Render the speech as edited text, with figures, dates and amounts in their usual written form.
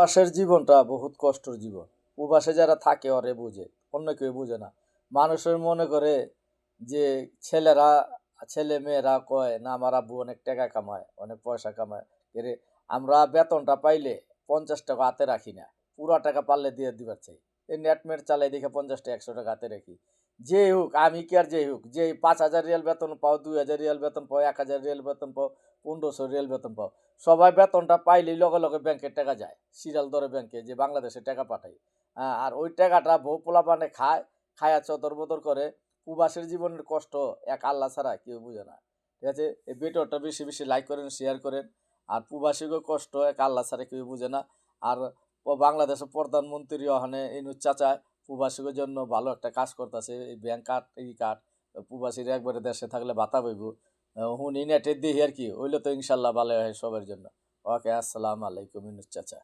প্রবাসের জীবনটা বহুত কষ্টের জীবন। প্রবাসে যারা থাকে ওরে বুঝে, অন্য কেউ বুঝে না। মানুষের মনে করে যে ছেলেরা ছেলে মেয়েরা কয় না আমার আব্বু অনেক টাকা কামায়, অনেক পয়সা কামায়। এরে আমরা বেতনটা পাইলে ৫০ টাকা হাতে রাখি না। পুরা টাকা পারলে দিয়ে দিবার চাই। এই নেটমেট চালাই দেখে ৫০ টা ১০০ টাকা হাতে রাখি। যেই হোক আমি কি আর যেই হোক, যেই ৫,০০০ রিয়াল বেতন পাও, ২,০০০ রিয়াল বেতন পাও, ১,০০০ রিয়াল বেতন পাও, ১৫০০ রিয়াল বেতন পাও। সবাই বেতনটা পাইলেই লগে লগে ব্যাংকে টাকা যায়, সিরিয়াল ধরে ব্যাংকে যে বাংলাদেশে টাকা পাঠায়। আর ওই টাকাটা বউ পোলাপানে খায়, খায়া চদর বদর করে। প্রবাসের জীবনের কষ্ট এক আল্লাহ ছাড়া কেউ বুঝে না। ঠিক আছে, এই ভিডিওটা বেশি বেশি লাইক করেন, শেয়ার করেন। আর প্রবাসীকে কষ্ট এক আল্লাহ ছাড়া কেউ বুঝে না। আর বাংলাদেশের প্রধানমন্ত্রী ওখানে ইনুস চাচা প্রবাসীদের জন্য ভালো একটা কাজ করতেছে। এই ব্যাংক কার্ড এই কার্ড প্রবাসীরা একবারে দেশে থাকলে ভাতা পাইব। হুন নেটে দেখি আর কি হইলে তো ইনশাল্লাহ ভালো হয় সবার জন্য। ওকে, আসসালামু আলাইকুম ইনুস চাচা।